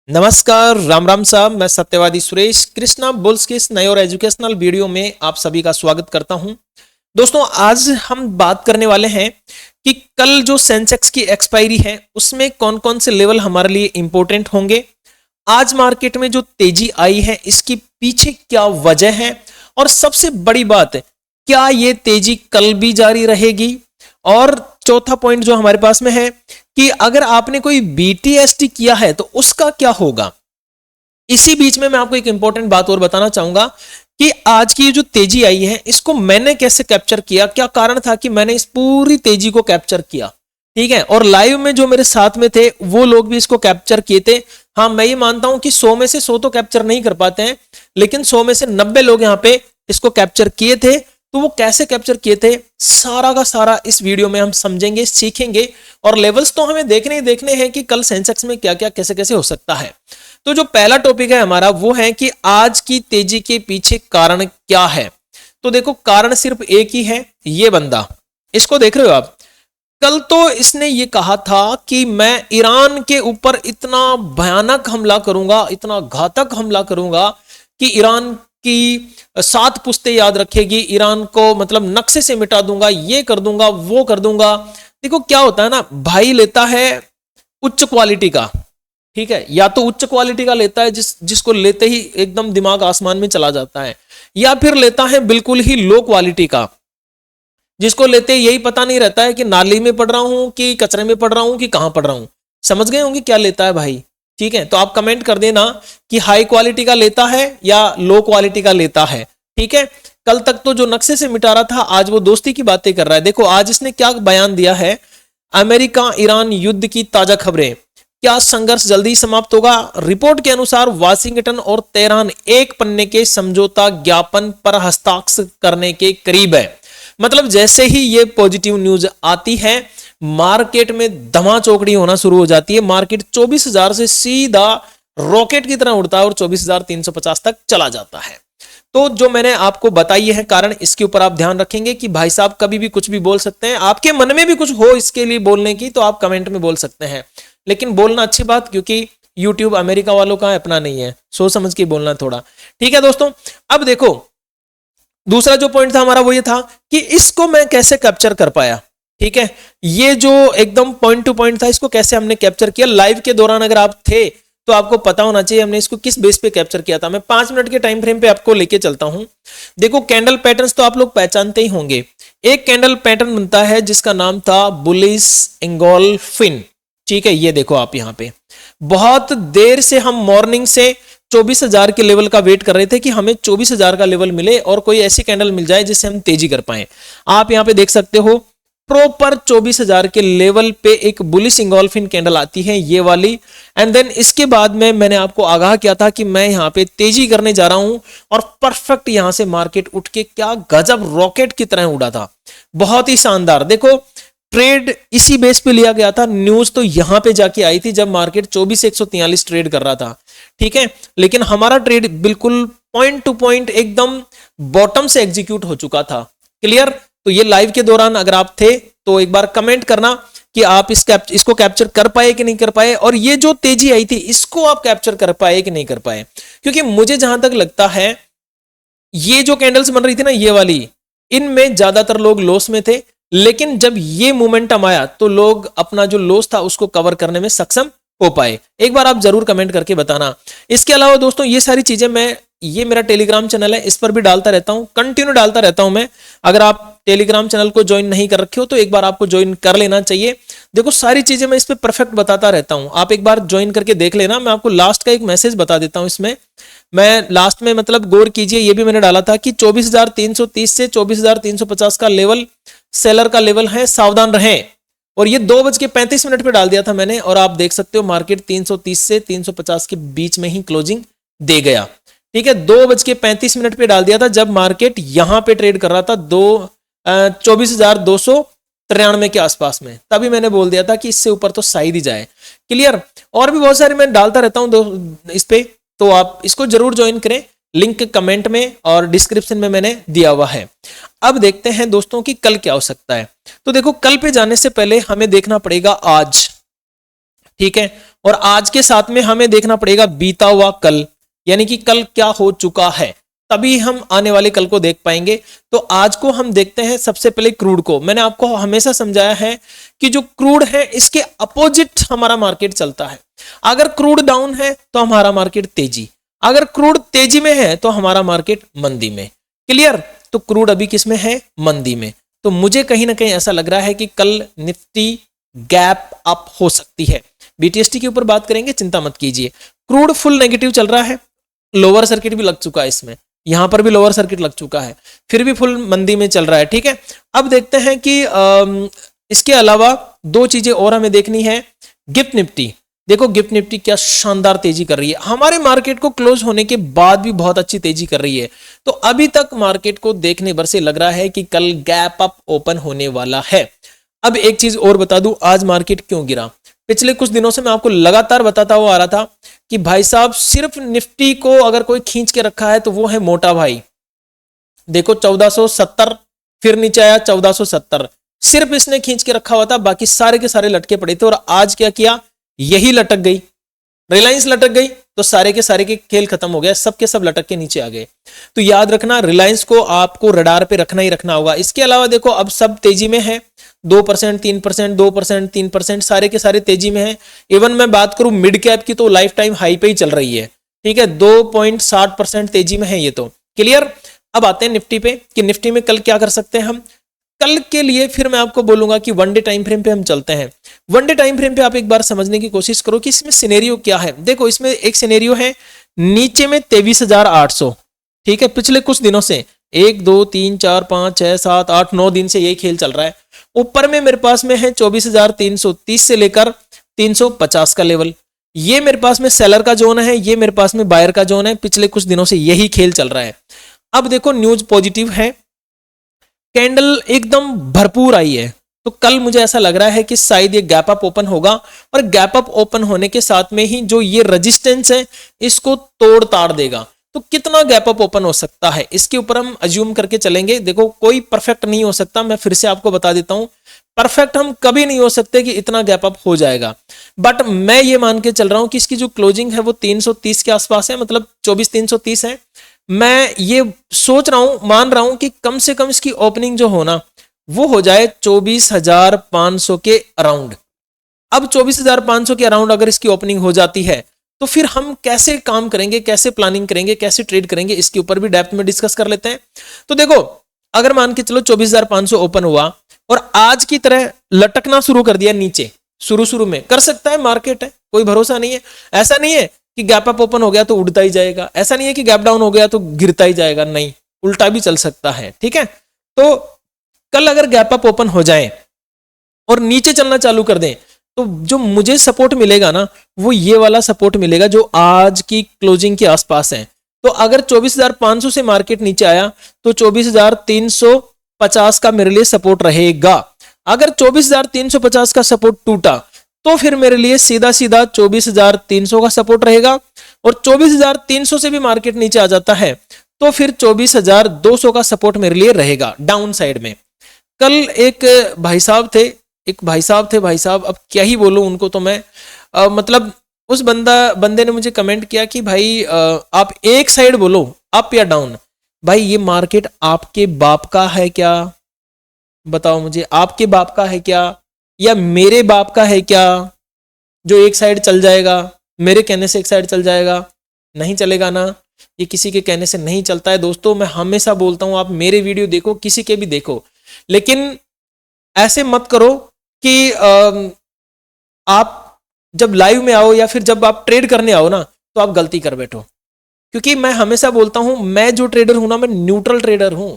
नमस्कार, राम राम साहब। मैं सत्यवादी सुरेश कृष्णा बुल्स के इस नए और एजुकेशनल वीडियो में आप सभी का स्वागत करता हूं। दोस्तों, आज हम बात करने वाले हैं कि कल जो सेंसेक्स की एक्सपायरी है उसमें कौन कौन से लेवल हमारे लिए इंपॉर्टेंट होंगे, आज मार्केट में जो तेजी आई है इसके पीछे क्या वजह है, और सबसे बड़ी बात है क्या ये तेजी कल भी जारी रहेगी। और चौथा पॉइंट जो हमारे पास में है कि अगर आपने कोई बीटीएसटी किया है तो उसका क्या होगा। इसी बीच में मैं आपको एक इंपॉर्टेंट बात और बताना चाहूंगा कि आज की जो तेजी आई है इसको मैंने कैसे कैप्चर किया, क्या कारण था कि मैंने इस पूरी तेजी को कैप्चर किया। ठीक है, और लाइव में जो मेरे साथ में थे वो लोग भी इसको कैप्चर किए थे। हाँ, मैं ये मानता हूं कि 100 में से 100 तो कैप्चर नहीं कर पाते हैं, लेकिन 100 में से 90 लोग यहां पे इसको कैप्चर किए थे। तो वो कैसे कैप्चर किए थे सारा का सारा इस वीडियो में हम समझेंगे, सीखेंगे। और लेवल्स तो हमें देखने ही देखने हैं कि कल सेंसेक्स में क्या क्या कैसे कैसे हो सकता है। तो जो पहला टॉपिक है हमारा वो है कि आज की तेजी के पीछे कारण क्या है। तो देखो, कारण सिर्फ एक ही है, ये बंदा, इसको देख रहे हो आप। कल तो इसने ये कहा था कि मैं ईरान के ऊपर इतना भयानक हमला करूंगा, इतना घातक हमला करूंगा कि ईरान की 7 पुश्तें याद रखेगी, ईरान को मतलब नक्शे से मिटा दूंगा, ये कर दूंगा, वो कर दूंगा। देखो क्या होता है ना, भाई लेता है उच्च क्वालिटी का, ठीक है, या तो उच्च क्वालिटी का लेता है जिसको लेते ही एकदम दिमाग आसमान में चला जाता है, या फिर लेता है बिल्कुल ही लो क्वालिटी का जिसको लेते यही पता नहीं रहता है कि नाली में पड़ रहा हूं कि कचरे में पड़ रहा हूं कि कहां पड़ रहा हूं। समझ गए होंगे क्या लेता है भाई। ठीक है, तो आप कमेंट कर देना कि हाई क्वालिटी का लेता है या लो क्वालिटी का लेता है। ठीक है, कल तक तो जो नक्शे से मिटा रहा था आज वो दोस्ती की बातें कर रहा है। देखो आज इसने क्या बयान दिया है, अमेरिका ईरान युद्ध की ताजा खबरें, क्या संघर्ष जल्दी समाप्त होगा। रिपोर्ट के अनुसार वाशिंगटन और तेहरान एक पन्ने के समझौता ज्ञापन पर हस्ताक्षर करने के करीब है। मतलब जैसे ही ये पॉजिटिव न्यूज आती है मार्केट में धमाचौकड़ी होना शुरू हो जाती है। मार्केट 24,000 से सीधा रॉकेट की तरह उड़ता है और 24,350 तक चला जाता है। तो जो मैंने आपको बताई है कारण, इसके ऊपर आप ध्यान रखेंगे कि भाई साहब कभी भी कुछ भी बोल सकते हैं। आपके मन में भी कुछ हो इसके लिए बोलने की तो आप कमेंट में बोल सकते हैं, लेकिन बोलना अच्छी बात, क्योंकि यूट्यूब अमेरिका वालों का अपना नहीं है, सोच समझ के बोलना थोड़ा। ठीक है दोस्तों, अब देखो दूसरा जो पॉइंट था हमारा वो ये था कि इसको मैं कैसे कैप्चर कर पाया। ठीक है, ये जो एकदम पॉइंट टू पॉइंट था इसको कैसे हमने कैप्चर किया। लाइव के दौरान अगर आप थे तो आपको पता होना चाहिए हमने इसको किस बेस पे कैप्चर किया था। मैं 5 मिनट के टाइम फ्रेम पे आपको लेके चलता हूं। देखो कैंडल पैटर्न्स तो आप लोग पहचानते ही होंगे। एक कैंडल पैटर्न बनता है जिसका नाम था बुलिश एंगोल्फिन। ठीक है, ये देखो आप यहां पे बहुत देर से हम मॉर्निंग से 24,000 के लेवल का वेट कर रहे थे कि हमें 24,000 का लेवल मिले और कोई ऐसी कैंडल मिल जाए जिससे हम तेजी कर पाए। आप यहां पे देख सकते हो प्रॉपर 24,000 के लेवल पे एक बुलिश इंगोल्फिन कैंडल आती है, ये वाली। एंड देन इसके बाद में मैंने आपको आगाह किया था कि मैं यहां पे तेजी करने जा रहा हूं, और परफेक्ट यहां से मार्केट उठ के क्या गजब रॉकेट की तरह उड़ा था, बहुत ही शानदार। देखो ट्रेड इसी बेस पे लिया गया था। न्यूज तो यहां पे जाके आई थी जब मार्केट 24,143 ट्रेड कर रहा था। ठीक है, लेकिन हमारा ट्रेड बिल्कुल पॉइंट टू पॉइंट एकदम बॉटम से एग्जीक्यूट हो चुका था। क्लियर। तो ये लाइव के दौरान अगर आप थे तो एक बार कमेंट करना कि आप इसको कैप्चर कर पाए कि नहीं कर पाए, और ये जो तेजी आई थी इसको आप कैप्चर कर पाए कि नहीं कर पाए। क्योंकि मुझे जहां तक लगता है ये जो कैंडल्स बन रही थी ना ये वाली, इनमें ज्यादातर लोग लॉस में थे, लेकिन जब ये मोमेंटम आया तो लोग अपना जो लॉस था उसको कवर करने में सक्षम हो पाए। एक बार आप जरूर कमेंट करके बताना। इसके अलावा दोस्तों ये सारी चीजें ये मेरा टेलीग्राम चैनल है, इस पर भी डालता रहता हूं, कंटिन्यू डालता रहता हूं मैं। अगर आप टेलीग्राम चैनल को ज्वाइन नहीं कर रखे हो तो एक बार आपको ज्वाइन कर लेना चाहिए। देखो सारी चीजें मैं इस पे परफेक्ट बताता रहता हूं, आप एक बार ज्वाइन करके देख लेना। मैं आपको लास्ट का एक मैसेज बता देता हूं इसमें, मैं लास्ट में मतलब गौर कीजिए, ये भी मैंने डाला था कि 24,330 से 24,350 का लेवल सेलर का लेवल है, सावधान रहें। और ये 2:35 पे डाल दिया था मैंने, और आप देख सकते हो मार्केट 330 से 350 के बीच में ही क्लोजिंग दे गया। ठीक है, 2:35 पे डाल दिया था जब मार्केट यहां पे ट्रेड कर रहा था 24,293 के आसपास में, तभी मैंने बोल दिया था कि इससे ऊपर तो शायद ही जाए। क्लियर। और भी बहुत सारे मैं डालता रहता हूं इस पे, तो आप इसको जरूर ज्वाइन करें। लिंक कमेंट में और डिस्क्रिप्शन में मैंने दिया हुआ है। अब देखते हैं दोस्तों कि कल क्या हो सकता है। तो देखो कल पे जाने से पहले हमें देखना पड़ेगा आज। ठीक है। और आज के साथ में हमें देखना पड़ेगा बीता हुआ कल, यानी कि कल क्या हो चुका है, तभी हम आने वाले कल को देख पाएंगे। तो आज को हम देखते हैं सबसे पहले क्रूड को। मैंने आपको हमेशा समझाया है कि जो क्रूड है इसके अपोजिट हमारा मार्केट चलता है। अगर क्रूड डाउन है तो हमारा मार्केट तेजी, अगर क्रूड तेजी में है तो हमारा मार्केट मंदी में। क्लियर? तो क्रूड अभी किस में है? मंदी में। तो मुझे कहीं ना कहीं ऐसा लग रहा है कि कल निफ्टी गैप अप हो सकती है। बीटीएसटी के ऊपर बात करेंगे, चिंता मत कीजिए। क्रूड फुल नेगेटिव चल रहा है, लोअर सर्किट भी लग चुका है, इसमें यहां पर भी लोअर सर्किट लग चुका है, फिर भी फुल मंदी में चल रहा है। ठीक है, अब देखते हैं कि इसके अलावा दो चीजें और हमें देखनी है। गिफ्ट निफ्टी, देखो गिफ्ट निफ्टी क्या शानदार तेजी कर रही है, हमारे मार्केट को क्लोज होने के बाद भी बहुत अच्छी तेजी कर रही है। तो अभी तक मार्केट को देखने भर से लग रहा है कि कल गैप अप ओपन होने वाला है। अब एक चीज और बता दूं, आज मार्केट क्यों गिरा। पिछले कुछ दिनों से मैं आपको लगातार बताता हुआ आ रहा था कि भाई साहब सिर्फ निफ्टी को अगर कोई खींच के रखा है तो वो है मोटा भाई। देखो 1470, फिर नीचे आया 1470, सिर्फ इसने खींच के रखा हुआ था, बाकी सारे के सारे लटके पड़े थे। और आज क्या किया, यही लटक गई, रिलायंस लटक गई तो सारे के सारे के खेल खत्म हो गया, सबके सब लटक के नीचे आ गए। तो याद रखना, रिलायंस को आपको रडार पे रखना ही रखना होगा। इसके अलावा देखो अब सब तेजी में है, 2%, 3%, 2%, 3%, सारे के सारे तेजी में है। इवन मैं बात करूं मिड कैप की तो लाइफ टाइम हाई पे ही चल रही है। ठीक है, 2.60% तेजी में है ये तो। क्लियर? अब आते हैं निफ्टी पे कि निफ्टी में कल क्या कर सकते हैं हम। कल के लिए फिर मैं आपको बोलूंगा कि वन डे टाइम फ्रेम पे हम चलते हैं। वन डे टाइम फ्रेम पे आप एक बार समझने की कोशिश करो कि इसमें सिनेरियो क्या है। देखो इसमें एक सिनेरियो है नीचे में 23,800, ठीक है, पिछले कुछ दिनों से 1 2 3 4 5 6 7 8 9 दिन से यही खेल चल रहा है। ऊपर में मेरे पास में है 24,330 से लेकर 350 का लेवल, ये मेरे पास में सेलर का जोन है, ये मेरे पास में बायर का जोन है। पिछले कुछ दिनों से यही खेल चल रहा है। अब देखो न्यूज पॉजिटिव है, कैंडल एकदम भरपूर आई है, तो कल मुझे ऐसा लग रहा है कि शायद ये गैप अप ओपन होगा और गैप अप ओपन होने के साथ में ही जो ये रेजिस्टेंस है इसको तोड़ ताड़ देगा। तो कितना गैप अप ओपन हो सकता है इसके ऊपर हम अज्यूम करके चलेंगे। देखो कोई परफेक्ट नहीं हो सकता, मैं फिर से आपको बता देता हूं, परफेक्ट हम कभी नहीं हो सकते कि इतना गैप अप हो जाएगा। बट मैं ये मान के चल रहा हूं कि इसकी जो क्लोजिंग है वो 330 के आसपास है, मतलब 24,330 है। मैं ये सोच रहा हूं, मान रहा हूं कि कम से कम इसकी ओपनिंग जो होना वो हो जाए 24,500 के अराउंड। अब 24,500 के अराउंड अगर इसकी ओपनिंग हो जाती है तो फिर हम कैसे काम करेंगे, कैसे प्लानिंग करेंगे, कैसे ट्रेड करेंगे, इसके ऊपर भी डेप्थ में डिस्कस कर लेते हैं। तो देखो अगर मान के चलो 24,500 ओपन हुआ और आज की तरह लटकना शुरू कर दिया नीचे, शुरू में कर सकता है, मार्केट है, कोई भरोसा नहीं है। ऐसा नहीं है कि गैप अप ओपन हो गया तो उड़ता ही जाएगा, ऐसा नहीं है कि गैप डाउन हो गया तो गिरता ही जाएगा, नहीं, उल्टा भी चल सकता है। ठीक है, तो कल अगर गैप अप ओपन हो जाए और नीचे चलना चालू कर दें तो जो मुझे सपोर्ट मिलेगा ना वो ये वाला सपोर्ट मिलेगा जो आज की क्लोजिंग के आसपास है। तो अगर 24,500 से मार्केट नीचे आया तो 24,350 का मेरे लिए सपोर्ट रहेगा। अगर 24,350 का सपोर्ट टूटा तो फिर मेरे लिए सीधा सीधा 24,300 का सपोर्ट रहेगा। और 24,300 से भी मार्केट नीचे आ जाता है तो फिर 24,200 का सपोर्ट मेरे लिए रहेगा डाउन साइड में। कल एक भाई साहब थे, भाई साहब अब क्या ही बोलूं उनको, तो मैं मतलब उस बंदे ने मुझे कमेंट किया कि भाई आप एक साइड बोलो, अप या डाउन। भाई ये मार्केट आपके बाप का है क्या? बताओ मुझे, आपके बाप का है क्या या मेरे बाप का है क्या जो एक साइड चल जाएगा? मेरे कहने से एक साइड चल जाएगा? नहीं चलेगा ना, ये किसी के कहने से नहीं चलता है। दोस्तों मैं हमेशा बोलता हूं, आप मेरे वीडियो देखो, किसी के भी देखो, लेकिन ऐसे मत करो कि आप जब लाइव में आओ या फिर जब आप ट्रेड करने आओ ना तो आप गलती कर बैठो। क्योंकि मैं हमेशा बोलता हूं, मैं जो ट्रेडर हूं ना, मैं न्यूट्रल ट्रेडर हूं।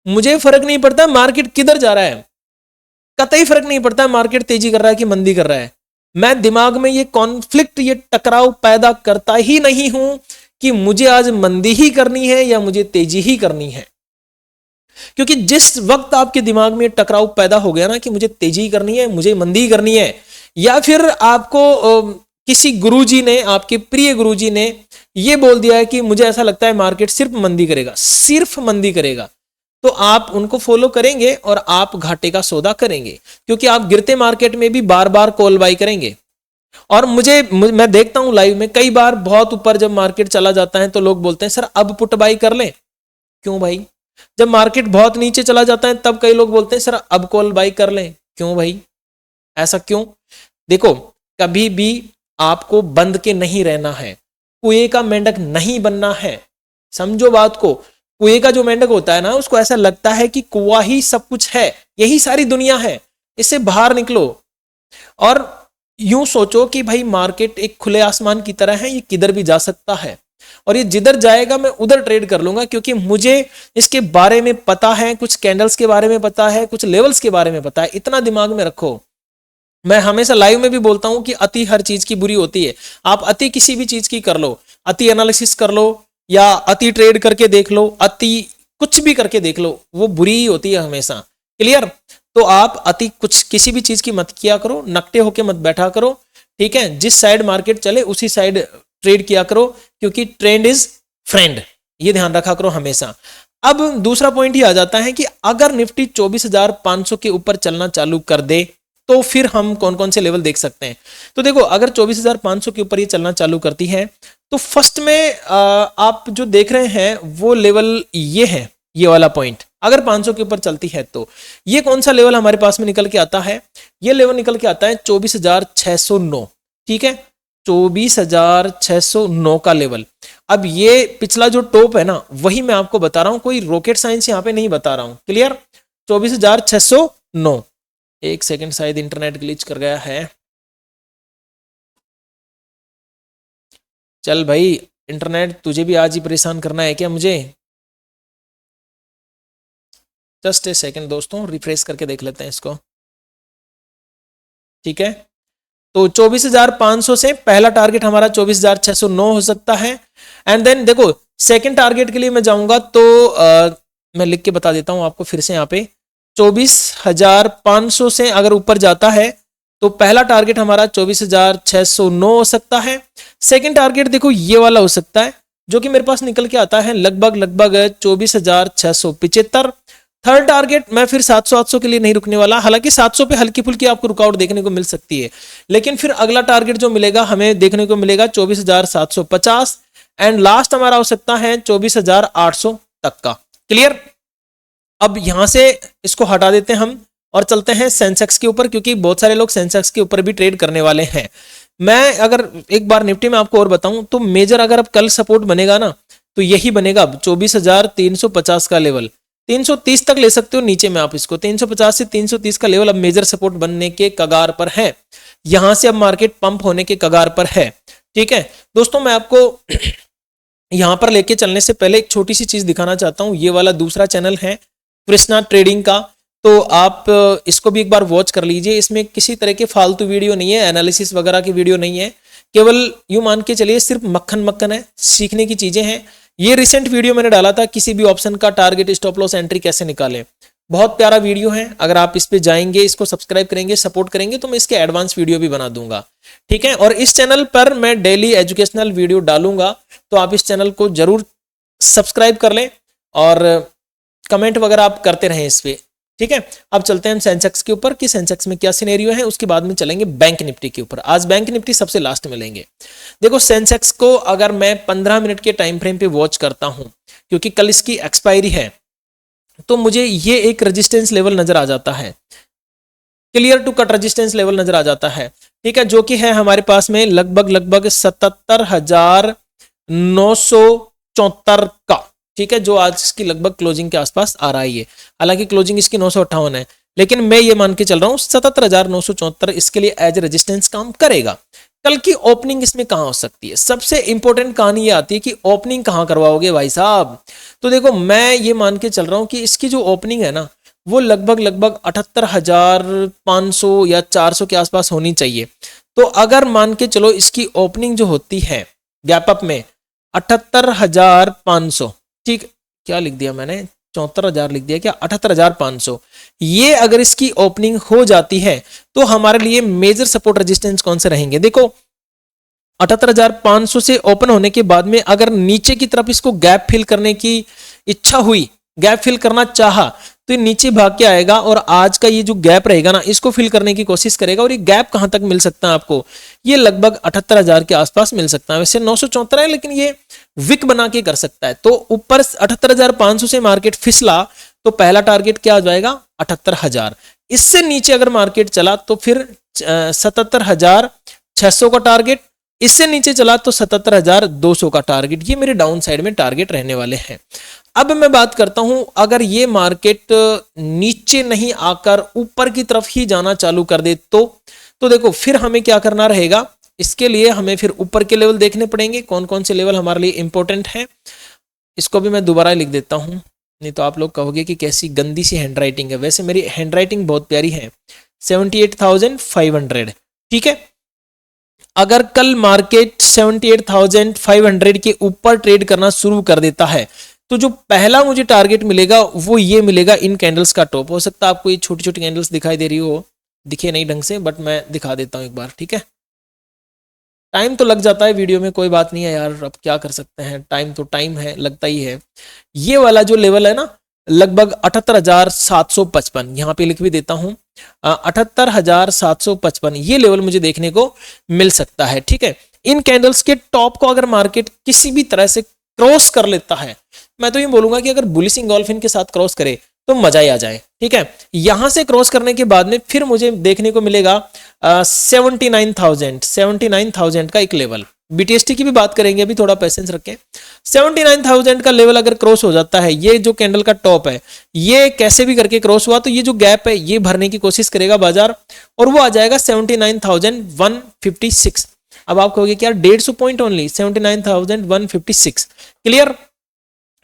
मुझे फर्क नहीं पड़ता मार्केट किधर जा रहा है, कतई फर्क नहीं पड़ता मार्केट तेजी कर रहा है कि मंदी कर रहा है। मैं दिमाग में ये कॉन्फ्लिक्ट, ये टकराव पैदा करता ही नहीं हूं कि मुझे आज मंदी ही करनी है या मुझे तेजी ही करनी है। क्योंकि जिस वक्त आपके दिमाग में टकराव पैदा हो गया ना कि मुझे तेजी ही करनी है, मुझे मंदी ही करनी है, या फिर आपको किसी गुरुजी ने, आपके प्रिय गुरुजी ने ये बोल दिया है कि मुझे ऐसा लगता है मार्केट सिर्फ मंदी करेगा, सिर्फ मंदी करेगा, तो आप उनको फॉलो करेंगे और आप घाटे का सौदा करेंगे। क्योंकि आप गिरते मार्केट में भी बार बार कॉल बाई करेंगे, और मैं देखता हूं लाइव में कई बार बहुत ऊपर जब मार्केट चला जाता है तो लोग बोलते हैं सर अब पुट बाई कर लें। क्यों भाई? जब मार्केट बहुत नीचे चला जाता है तब कई लोग बोलते हैं सर अब कॉल बाई कर लें। क्यों भाई? ऐसा क्यों? देखो, कभी भी आपको बंद के नहीं रहना है, कुएं का मेंढक नहीं बनना है। समझो बात को। कुएं का जो मेंढक होता है ना, उसको ऐसा लगता है कि कुआं ही सब कुछ है, यही सारी दुनिया है, इससे बाहर निकलो और यूं सोचो कि भाई मार्केट एक खुले आसमान की तरह है, ये किधर भी जा सकता है और ये जिधर जाएगा मैं उधर ट्रेड कर लूंगा, क्योंकि मुझे इसके बारे में पता है, कुछ कैंडल्स के बारे में पता है, कुछ लेवल्स के बारे में पता है। इतना दिमाग में रखो। मैं हमेशा लाइव में भी बोलता हूं कि अति हर चीज की बुरी होती है। आप अति किसी भी चीज की कर लो, अति एनालिसिस कर लो या अति ट्रेड करके देख लो, अति कुछ भी करके देख लो, वो बुरी ही होती है हमेशा। क्लियर? तो आप अति कुछ किसी भी चीज की मत किया करो, नकटे होके मत बैठा करो। ठीक है? जिस साइड मार्केट चले उसी साइड ट्रेड किया करो, क्योंकि ट्रेंड इज फ्रेंड, ये ध्यान रखा करो हमेशा। अब दूसरा पॉइंट ही आ जाता है कि अगर निफ्टी 24,500 के ऊपर चलना चालू कर दे तो फिर हम कौन कौन से लेवल देख सकते हैं। तो देखो, अगर 24,500 के ऊपर ये चलना चालू करती है तो फर्स्ट में आप जो देख रहे हैं वो लेवल ये है, ये वाला पॉइंट। अगर 500 के ऊपर चलती है तो ये कौन सा लेवल हमारे पास में निकल के आता है? ये लेवल निकल के आता है 24,609। ठीक है? 24,609 का लेवल। अब ये पिछला जो टॉप है ना, वही मैं आपको बता रहा हूं, कोई रॉकेट साइंस यहां पे नहीं बता रहा हूं। क्लियर? 24,609। एक सेकंड, शायद इंटरनेट ग्लिच कर गया है। चल भाई, इंटरनेट तुझे भी आज ही परेशान करना है क्या मुझे? जस्ट ए सेकंड दोस्तों, रिफ्रेश करके देख लेते हैं इसको। ठीक है? तो 24,500 से पहला टारगेट हमारा 24,609 हो सकता है। एंड देन देखो, सेकंड टारगेट के लिए मैं जाऊंगा तो मैं लिख के बता देता हूं आपको फिर से। यहाँ पे 24,500 से अगर ऊपर जाता है तो पहला टारगेट हमारा 24,609 हो सकता है। सेकंड टारगेट देखो ये वाला हो सकता है, जो कि मेरे पास निकल के आता है लगभग 24,675। थर्ड टारगेट मैं फिर 700-800 के लिए नहीं रुकने वाला, हालांकि 700 पे हल्की फुल्की आपको रुकावट देखने को मिल सकती है, लेकिन फिर अगला टारगेट जो मिलेगा हमें देखने को मिलेगा 24,750 एंड लास्ट हमारा हो सकता है 24,800 तक का। क्लियर? अब यहां से इसको हटा देते हैं हम और चलते हैं सेंसेक्स के ऊपर, क्योंकि बहुत सारे लोग सेंसेक्स के ऊपर भी ट्रेड करने वाले हैं। मैं अगर एक बार निफ्टी में आपको और बताऊं तो मेजर अगर अब कल सपोर्ट बनेगा ना तो यही बनेगा, अब 24,350 का लेवल। 330 तक ले सकते हो नीचे में आप इसको, 350 से 330 का लेवल अब मेजर सपोर्ट बनने के कगार पर है। यहां से अब मार्केट पंप होने के कगार पर है। ठीक है दोस्तों, मैं आपको यहां पर लेके चलने से पहले एक छोटी सी चीज दिखाना चाहता हूं। ये वाला दूसरा चैनल है कृष्णा ट्रेडिंग का, तो आप इसको भी एक बार वॉच कर लीजिए। इसमें किसी तरह के फालतू वीडियो नहीं है, एनालिसिस वगैरह की वीडियो नहीं है, केवल यूं मान के चलिए सिर्फ मक्खन मक्खन है, सीखने की चीजें हैं। ये रिसेंट वीडियो मैंने डाला था, किसी भी ऑप्शन का टारगेट स्टॉप लॉस एंट्री कैसे निकालें। बहुत प्यारा वीडियो है, अगर आप इस पे जाएंगे, इसको सब्सक्राइब करेंगे, सपोर्ट करेंगे तो मैं इसके एडवांस वीडियो भी बना दूंगा। ठीक है? और इस चैनल पर मैं डेली एजुकेशनल वीडियो डालूंगा, तो आप इस चैनल को जरूर सब्सक्राइब कर लें और कमेंट वगैरह आप करते रहें इस पे। ठीक है? अब चलते हैं सेंसेक्स के ऊपर कि सेंसेक्स में क्या सिनेरियो है, उसके बाद में चलेंगे बैंक निफ्टी के ऊपर। आज बैंक निफ्टी सबसे लास्ट में लेंगे। देखो, सेंसेक्स को अगर मैं 15 मिनट के टाइम फ्रेम पे वॉच करता हूं, क्योंकि कल इसकी एक्सपायरी है, तो मुझे ये एक रेजिस्टेंस लेवल नजर आ जाता है, clear to cut resistance level नजर आ जाता है। ठीक है? जो कि है हमारे पास में लगभग 77,974 का। ठीक है? जो आज इसकी लगभग क्लोजिंग के आसपास आ रहा है ये, हालांकि क्लोजिंग इसकी 958 है, लेकिन मैं ये मान के चल रहा हूं 77,974 इसके लिए एज रेजिस्टेंस काम करेगा। कल की ओपनिंग इसमें कहां हो सकती है? सबसे इंपॉर्टेंट कहानी ये आती है कि ओपनिंग कहां करवाओगे भाई साहब। तो देखो, मैं ये मान के चल रहा हूं कि इसकी जो ओपनिंग है ना, वो लगभग 78,500 या 400 के आसपास होनी चाहिए। तो अगर मान के चलो इसकी ओपनिंग जो होती है गैप अप में 78,500, ठीक, क्या लिख दिया मैंने, 74,000 लिख दिया क्या, 78,500, ये अगर इसकी ओपनिंग हो जाती है तो हमारे लिए मेजर सपोर्ट रेजिस्टेंस कौन से रहेंगे? देखो, 78,500 से ओपन होने के बाद में अगर नीचे की तरफ इसको गैप फिल करने की इच्छा हुई, गैप फिल करना चाहा, तो ये नीचे भाग के आएगा और आज का ये जो गैप रहेगा ना, इसको फिल करने की कोशिश करेगा। और ये गैप कहां तक मिल सकता है आपको, ये लगभग 78,000 के आसपास मिल सकता है। वैसे 974 है, लेकिन ये विक बना के कर सकता है। तो ऊपर 78,500 से मार्केट फिसला तो पहला टारगेट क्या आ जाएगा, 78,000। इससे नीचे अगर मार्केट चला तो फिर 77,600 का टारगेट, इससे नीचे चला तो 77,200 का टारगेट। ये मेरे डाउन साइड में टारगेट रहने वाले हैं। अब मैं बात करता हूं, अगर ये मार्केट नीचे नहीं आकर ऊपर की तरफ ही जाना चालू कर दे तो देखो फिर हमें क्या करना रहेगा। इसके लिए हमें फिर ऊपर के लेवल देखने पड़ेंगे, कौन कौन से लेवल हमारे लिए इंपॉर्टेंट है। इसको भी मैं दोबारा लिख देता हूं, नहीं तो आप लोग कहोगे कि कैसी गंदी सी हैंडराइटिंग है। वैसे मेरी हैंडराइटिंग बहुत प्यारी है। 78,500, ठीक है। अगर कल मार्केट 78,500 के ऊपर ट्रेड करना शुरू कर देता है तो जो पहला मुझे टारगेट मिलेगा वो ये मिलेगा, इन कैंडल्स का टॉप। हो सकता है आपको ये छोटी छोटी कैंडल्स दिखाई दे रही हो, दिखे नहीं ढंग से, बट मैं दिखा देता हूं एक बार, ठीक है। टाइम तो लग जाता है वीडियो में, कोई बात नहीं है यार, अब क्या कर सकते हैं, टाइम तो टाइम है, लगता ही है। ये वाला जो लेवल है ना, लगभग 78,755, यहां पे लिख भी देता हूं 78,755, ये लेवल मुझे देखने को मिल सकता है, ठीक है। इन कैंडल्स के टॉप को अगर मार्केट किसी भी तरह से क्रॉस कर लेता है, मैं तो ये बोलूंगा कि अगर बुलिश इंगोल्फिन के साथ क्रॉस करे तो मजा ही आ जाए, ठीक है। यहां से क्रॉस करने के बाद में फिर मुझे देखने को मिलेगा 79,000 का एक लेवल। बीटीएसटी की भी बात करेंगे, अभी थोड़ा पेशेंस रखें। 79,000 का लेवल अगर क्रॉस हो जाता है, ये जो कैंडल का टॉप है ये कैसे भी करके क्रॉस हुआ तो ये जो गैप है ये भरने की कोशिश करेगा बाजार, और वो आ जाएगा 79,156। अब आप कहोगे कि यार 150 पॉइंट ओनली, 79,156, क्लियर,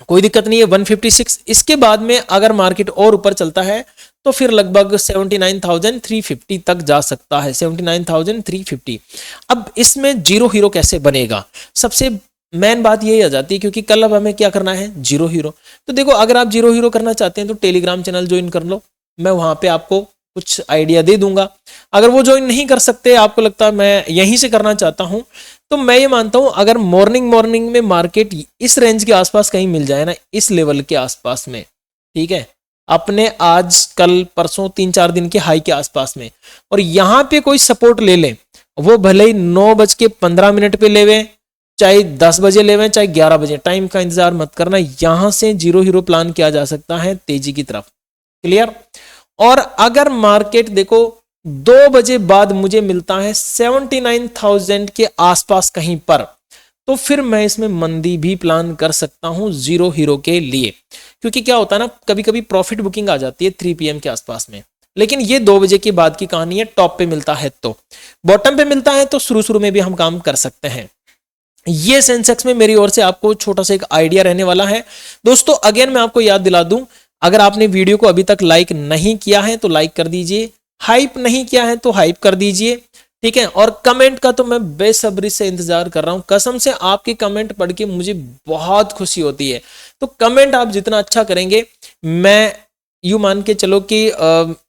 कोई दिक्कत नहीं है। 156 इसके बाद में अगर मार्केट और ऊपर चलता है तो फिर लगभग 79,350 तक जा सकता है, 79,350। अब इसमें जीरो हीरो कैसे बनेगा, सबसे मेन बात यही आ जाती है, क्योंकि कल अब हमें क्या करना है, जीरो हीरो। तो देखो अगर आप जीरो हीरो करना चाहते हैं तो टेलीग्राम चैनल ज्वाइन कर लो, मैं वहां पे आपको कुछ आइडिया दे दूंगा। अगर वो ज्वाइन नहीं कर सकते, आपको लगता है मैं यहीं से करना चाहता हूं, तो मैं ये मानता हूं अगर मॉर्निंग में मार्केट इस रेंज के आसपास कहीं मिल जाए ना, इस लेवल के आसपास में, ठीक है, अपने आज कल परसों 3-4 दिन के हाई के आसपास में, और यहां पे कोई सपोर्ट ले ले, वो भले ही 9:15 पे लेवे, चाहे 10 बजे लेवे, चाहे 11 बजे, टाइम का इंतजार मत करना। यहां से जीरो हीरो प्लान किया जा सकता है तेजी की तरफ, क्लियर। और अगर मार्केट देखो 2 बजे बाद मुझे मिलता है 79,000 के आसपास कहीं पर, तो फिर मैं इसमें मंदी भी प्लान कर सकता हूं जीरो हीरो के लिए। क्योंकि क्या होता है ना, कभी कभी प्रॉफिट बुकिंग आ जाती है 3 PM के आसपास में, लेकिन ये 2 बजे के बाद की कहानी है। टॉप पे मिलता है तो, बॉटम पे मिलता है तो शुरू में भी हम काम कर सकते हैं। ये सेंसेक्स में मेरी ओर से आपको छोटा सा एक आइडिया रहने वाला है। दोस्तों अगेन मैं आपको याद दिला दूं, अगर आपने वीडियो को अभी तक लाइक नहीं किया है तो लाइक कर दीजिए, हाइप नहीं किया है तो हाइप कर दीजिए, ठीक है। और कमेंट का तो मैं बेसब्री से इंतजार कर रहा हूं, कसम से आपके कमेंट पढ़ के मुझे बहुत खुशी होती है। तो कमेंट आप जितना अच्छा करेंगे, मैं यूं मान के चलो कि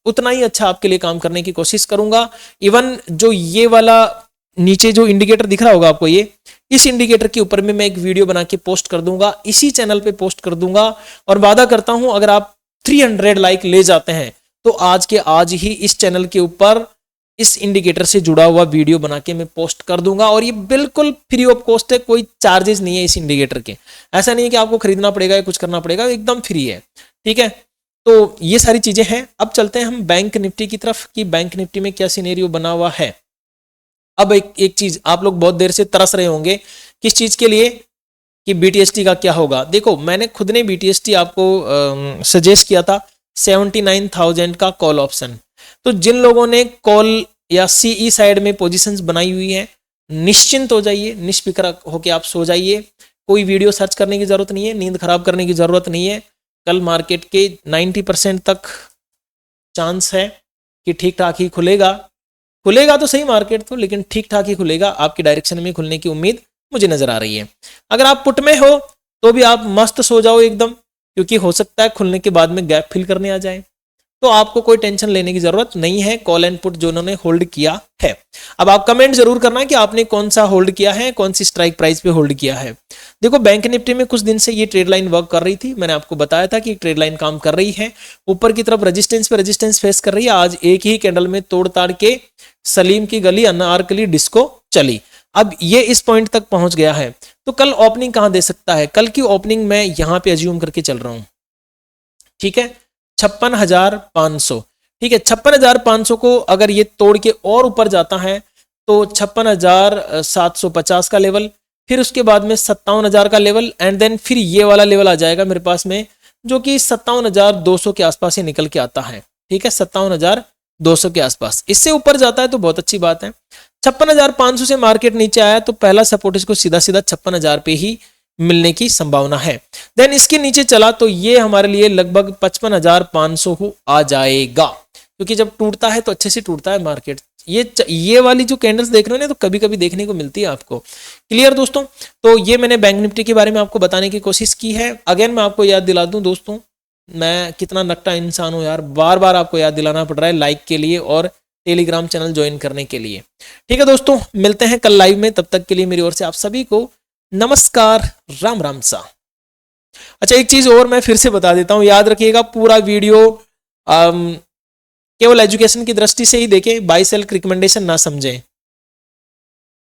उतना ही अच्छा आपके लिए काम करने की कोशिश करूंगा। इवन जो ये वाला नीचे जो इंडिकेटर दिख रहा होगा आपको, ये इस इंडिकेटर के ऊपर में मैं एक वीडियो बना के पोस्ट कर दूंगा, इसी चैनल पे पोस्ट कर दूंगा, और वादा करता हूं अगर आप 300 लाइक ले जाते हैं तो आज के आज ही इस चैनल के ऊपर इस इंडिकेटर से जुड़ा हुआ वीडियो बना के मैं पोस्ट कर दूंगा। और ये बिल्कुल फ्री ऑफ कॉस्ट है, कोई चार्जेस नहीं है इस इंडिकेटर के, ऐसा नहीं है कि आपको खरीदना पड़ेगा या कुछ करना पड़ेगा, एकदम फ्री है, ठीक है। तो ये सारी चीजें हैं। अब चलते हैं हम बैंक निफ्टी की तरफ कि बैंक निफ्टी में क्या सिनेरियो बना हुआ है। अब एक चीज आप लोग बहुत देर से तरस रहे होंगे, किस चीज के लिए, कि बीटीएसटी का क्या होगा। देखो मैंने खुद ने बीटीएसटी आपको सजेस्ट किया था 79,000 का कॉल ऑप्शन। तो जिन लोगों ने कॉल या सीई साइड में पोजीशंस बनाई हुई है, निश्चिंत हो जाइए, निष्फिक्र होके आप सो जाइए, कोई वीडियो सर्च करने की जरूरत नहीं है, नींद खराब करने की जरूरत नहीं है। कल मार्केट के 90% तक चांस है कि ठीक ठाक ही खुलेगा तो सही मार्केट तो, लेकिन ठीक ठाक ही खुलेगा, आपकी डायरेक्शन में खुलने की उम्मीद मुझे नजर आ रही है। अगर आप पुट में हो तो भी आप मस्त सो जाओ एकदम, क्योंकि हो सकता है खुलने के बाद में गैप फिल करने आ जाए। तो आपको कोई टेंशन लेने की जरूरत नहीं है कॉल एंड पुट जो उन्होंने होल्ड किया है। अब आप कमेंट जरूर करना कि आपने कौन सा होल्ड किया है, कौन सी स्ट्राइक प्राइस पे होल्ड किया है। देखो बैंक निफ्टी में कुछ दिन से ये ट्रेड लाइन वर्क कर रही थी, मैंने आपको बताया था कि ट्रेड लाइन काम कर रही है, ऊपर की तरफ रेजिस्टेंस पे रेजिस्टेंस फेस कर रही है। आज एक ही कैंडल में तोड़ ताड़ के सलीम की गली अनारकली डिस्को चली, अब ये इस पॉइंट तक पहुंच गया है। तो कल ओपनिंग कहां दे सकता है? कल की ओपनिंग मैं यहां पे अज्यूम करके चल रहा हूं, ठीक है, 56,500। ठीक है, 56,500 को अगर ये तोड़ के और ऊपर जाता है तो 56,750 का लेवल, फिर उसके बाद में 57,000 का लेवल, एंड देन फिर ये वाला लेवल आ जाएगा मेरे पास में जो कि 57,200 के आसपास ही निकल के आता है। ठीक है, 57,200 के आसपास। इससे ऊपर जाता है तो बहुत अच्छी बात है। 56,500 से मार्केट नीचे आया तो पहला सपोर्ट इसको सीधा सीधा 56,000 पे ही मिलने की संभावना है। देन इसके नीचे चला तो ये हमारे लिए लगभग 55,500 को आ जाएगा, क्योंकि जब टूटता है तो अच्छे से टूटता है मार्केट। ये वाली जो कैंडल्स देख रहे हो ना, तो कभी कभी देखने को मिलती है आपको। क्लियर दोस्तों? तो ये मैंने बैंक निफ्टी के बारे में आपको बताने की कोशिश की है। अगेन मैं आपको याद दिला दूं दोस्तों, मैं कितना नकटा इंसान हूं यार, बार बार आपको याद दिलाना पड़ रहा है लाइक के लिए और टेलीग्राम चैनल ज्वाइन करने के लिए। ठीक है दोस्तों, मिलते हैं कल लाइव में, तब तक के लिए मेरी ओर से आप सभी को नमस्कार, राम राम सा। अच्छा, एक चीज और मैं फिर से बता देता हूं, याद रखिएगा पूरा वीडियो केवल एजुकेशन की दृष्टि से ही देखें, बाय सेल रिकमेंडेशन ना समझें।